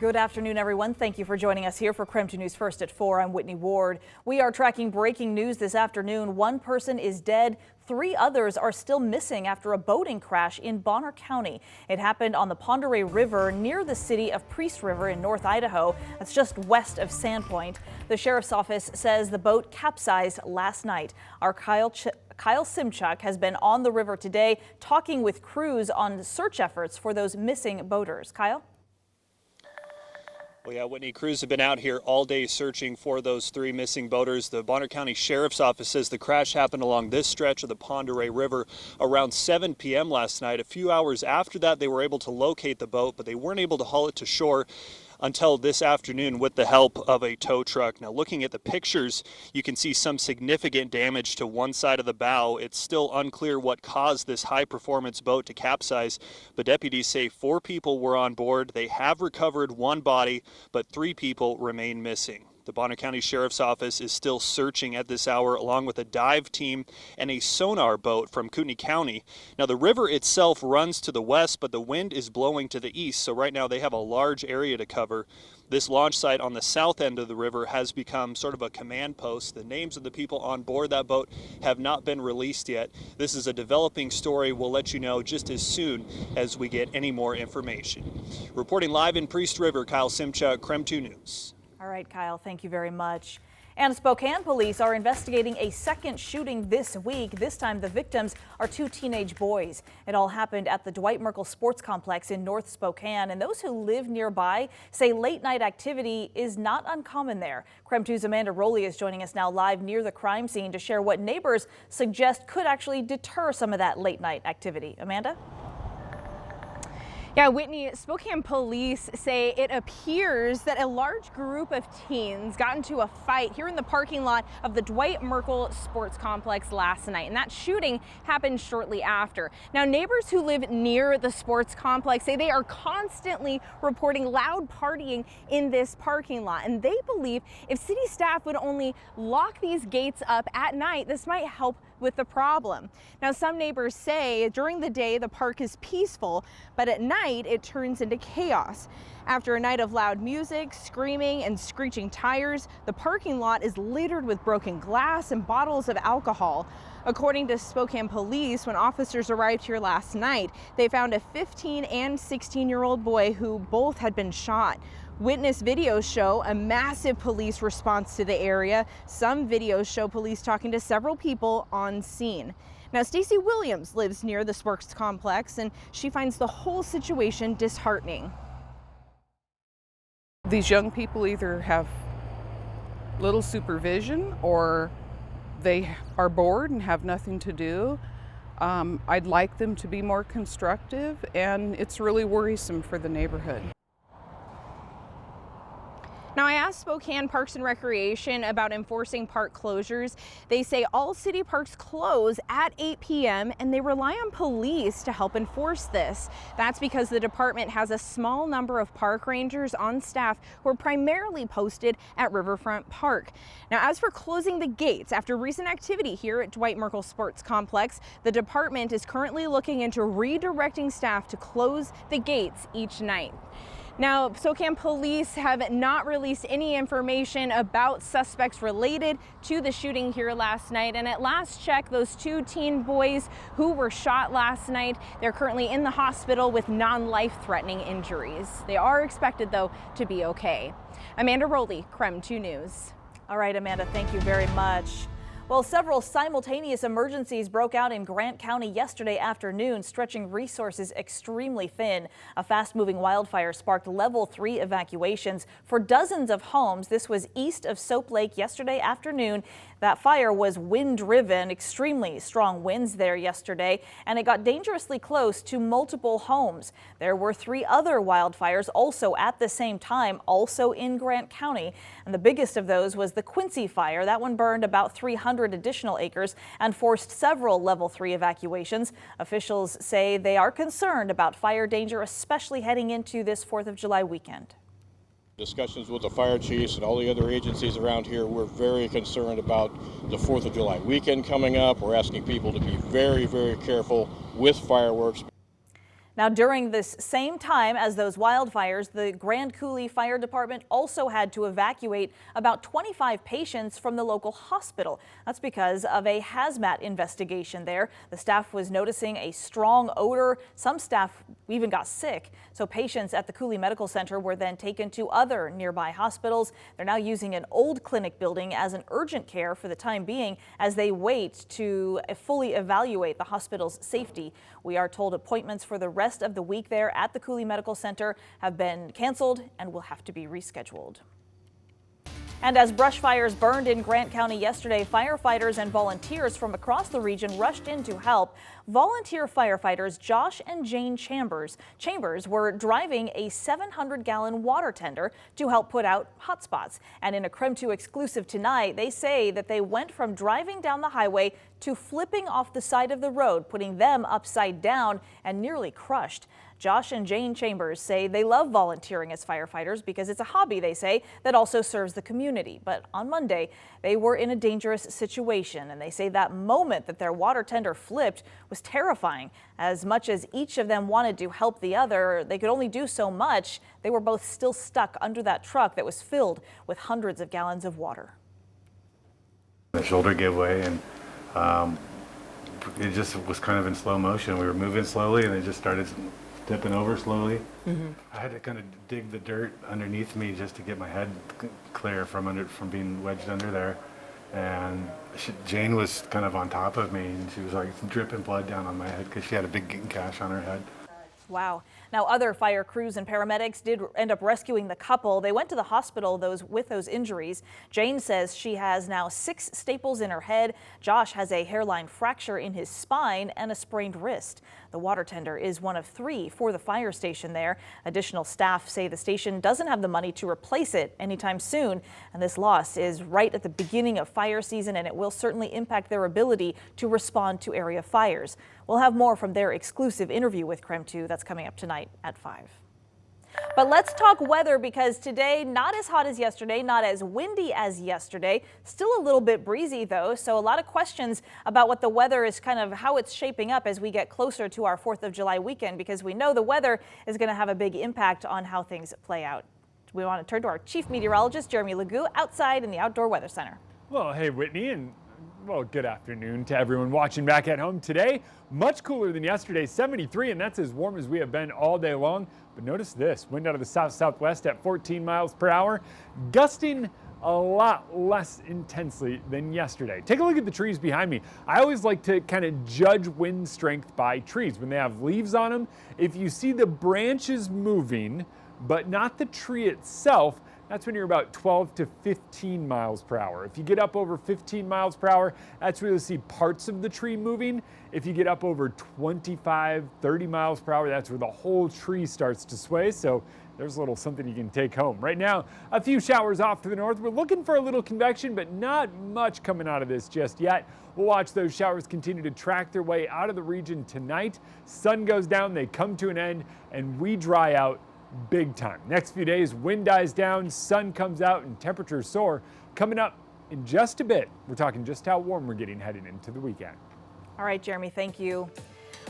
Good afternoon, everyone. Thank you for joining us here for KREM 2 News First at 4. I'm Whitney Ward. We are tracking breaking news this afternoon. One person is dead. 3 others are still missing after a boating crash in Bonner County. It happened on the Pend Oreille River near the city of Priest River in North Idaho. That's just west of Sandpoint. The sheriff's office says the boat capsized last night. Our Kyle Simchuk has been on the river today talking with crews on search efforts for those missing boaters. Kyle? Well, yeah, Whitney, crews have been out here all day searching for those 3 missing boaters. The Bonner County Sheriff's Office says the crash happened along this stretch of the Pend Oreille River around 7 p.m. last night. A few hours after that, they were able to locate the boat, but they weren't able to haul it to shore until this afternoon with the help of a tow truck. Now, looking at the pictures, you can see some significant damage to one side of the bow. It's still unclear what caused this high-performance boat to capsize, but deputies say 4 people were on board. They have recovered 1 body, but 3 people remain missing. The Bonner County Sheriff's Office is still searching at this hour, along with a dive team and a sonar boat from Kootenai County. Now, the river itself runs to the west, but the wind is blowing to the east, so right now they have a large area to cover. This launch site on the south end of the river has become sort of a command post. The names of the people on board that boat have not been released yet. This is a developing story. We'll let you know just as soon as we get any more information. Reporting live in Priest River, Kyle Simchuk, KREM 2 News. All right, Kyle, thank you very much. And Spokane police are investigating a second shooting this week. This time the victims are 2 teenage boys. It all happened at the Dwight Merkel Sports Complex in North Spokane, and those who live nearby say late night activity is not uncommon there. KREM 2's Amanda Rowley is joining us now live near the crime scene to share what neighbors suggest could actually deter some of that late night activity. Amanda? Yeah, Whitney, Spokane police say it appears that a large group of teens got into a fight here in the parking lot of the Dwight Merkel Sports Complex last night, and that shooting happened shortly after. Now, neighbors who live near the sports complex say they are constantly reporting loud partying in this parking lot, and they believe if city staff would only lock these gates up at night, this might help with the problem. Now, some neighbors say during the day the park is peaceful, but at night it turns into chaos. After a night of loud music, screaming, and screeching tires, the parking lot is littered with broken glass and bottles of alcohol. According to Spokane police, when officers arrived here last night, they found a 15 and 16-year-old boy who both had been shot. Witness videos show a massive police response to the area. Some videos show police talking to several people on scene. Now, Stacy Williams lives near the sports complex, and she finds the whole situation disheartening. These young people either have little supervision or they are bored and have nothing to do. I'd like them to be more constructive, and it's really worrisome for the neighborhood. Now, I asked Spokane Parks and Recreation about enforcing park closures. They say all city parks close at 8 p.m. and they rely on police to help enforce this. That's because the department has a small number of park rangers on staff who are primarily posted at Riverfront Park. Now, as for closing the gates after recent activity here at Dwight Merkel Sports Complex, the department is currently looking into redirecting staff to close the gates each night. Now, Spokane police have not released any information about suspects related to the shooting here last night. And at last check, those 2 teen boys who were shot last night, they're currently in the hospital with non-life-threatening injuries. They are expected, though, to be okay. Amanda Rowley, KREM 2 News. All right, Amanda, thank you very much. Well, several simultaneous emergencies broke out in Grant County yesterday afternoon, stretching resources extremely thin. A fast-moving wildfire sparked level 3 evacuations for dozens of homes. This was east of Soap Lake yesterday afternoon. That fire was wind-driven, extremely strong winds there yesterday, and it got dangerously close to multiple homes. There were 3 other wildfires also at the same time, also in Grant County. And the biggest of those was the Quincy fire. That one burned about 300 additional acres and forced several level 3 evacuations. Officials say they are concerned about fire danger, especially heading into this 4th of July weekend. Discussions with the fire chiefs and all the other agencies around here, we're very concerned about the 4th of July weekend coming up. We're asking people to be very, very careful with fireworks. Now, during this same time as those wildfires, the Grand Coulee Fire Department also had to evacuate about 25 patients from the local hospital. That's because of a hazmat investigation there. The staff was noticing a strong odor. Some staff even got sick. So patients at the Coulee Medical Center were then taken to other nearby hospitals. They're now using an old clinic building as an urgent care for the time being as they wait to fully evaluate the hospital's safety. We are told appointments for the rest of the week there at the Coulee Medical Center have been canceled and will have to be rescheduled. And as brush fires burned in Grant County yesterday, firefighters and volunteers from across the region rushed in to help. Volunteer firefighters Josh and Jane Chambers were driving a 700-gallon water tender to help put out hot spots. And in a KREM 2 exclusive tonight, they say that they went from driving down the highway to flipping off the side of the road, putting them upside down and nearly crushed. Josh and Jane Chambers say they love volunteering as firefighters because it's a hobby, they say, that also serves the community. But on Monday, they were in a dangerous situation, and they say that moment that their water tender flipped was terrifying. As much as each of them wanted to help the other, they could only do so much. They were both still stuck under that truck that was filled with hundreds of gallons of water. The shoulder gave way, and it just was kind of in slow motion. We were moving slowly, and it just started tipping over slowly. I had to kind of dig the dirt underneath me just to get my head clear from being wedged under there. And Jane was kind of on top of me, and she was like dripping blood down on my head because she had a big gash on her head. Wow. Now, other fire crews and paramedics did end up rescuing the couple. They went to the hospital with those injuries. Jane says she has now 6 staples in her head. Josh has a hairline fracture in his spine and a sprained wrist. The water tender is one of 3 for the fire station there. Additional staff say the station doesn't have the money to replace it anytime soon. And this loss is right at the beginning of fire season, and it will certainly impact their ability to respond to area fires. We'll have more from their exclusive interview with KREM 2 that's coming up tonight at 5. But let's talk weather, because today, not as hot as yesterday, not as windy as yesterday, still a little bit breezy though. So a lot of questions about what the weather is, kind of how it's shaping up as we get closer to our 4th of July weekend, because we know the weather is going to have a big impact on how things play out. We want to turn to our chief meteorologist, Jeremy Legoo, outside in the Outdoor Weather Center. Well, hey, Whitney, and well, good afternoon to everyone watching back at home. Today, much cooler than yesterday, 73, and that's as warm as we have been all day long. But notice this, wind out of the south-southwest at 14 miles per hour, gusting a lot less intensely than yesterday. Take a look at the trees behind me. I always like to kind of judge wind strength by trees. When they have leaves on them, if you see the branches moving, but not the tree itself, that's when you're about 12 to 15 miles per hour. If you get up over 15 miles per hour, that's where you'll see parts of the tree moving. If you get up over 25, 30 miles per hour, that's where the whole tree starts to sway. So there's a little something you can take home. Right now, a few showers off to the north. We're looking for a little convection, but not much coming out of this just yet. We'll watch those showers continue to track their way out of the region tonight. Sun goes down, they come to an end, and we dry out big time. Next few days, wind dies down, sun comes out, and temperatures soar. Coming up in just a bit, we're talking just how warm we're getting heading into the weekend. All right, Jeremy, thank you.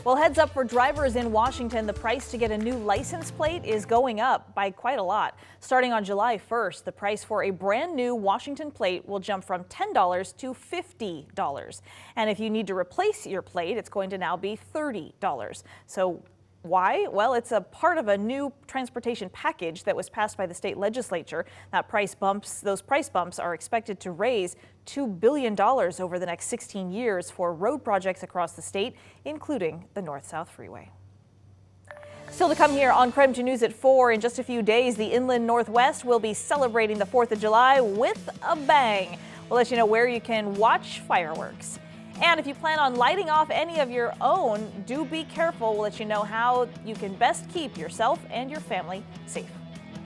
Well, heads up for drivers in Washington. The price to get a new license plate is going up by quite a lot. Starting on July 1st, the price for a brand new Washington plate will jump from $10 to $50. And if you need to replace your plate, it's going to now be $30. So why? Well, it's a part of a new transportation package that was passed by the state legislature. Those price bumps are expected to raise $2 billion over the next 16 years for road projects across the state, including the North-South Freeway. Still to come here on KREM 2 News at 4. In just a few days, the inland Northwest will be celebrating the 4th of July with a bang. We'll let you know where you can watch fireworks. And if you plan on lighting off any of your own, do be careful. We'll let you know how you can best keep yourself and your family safe.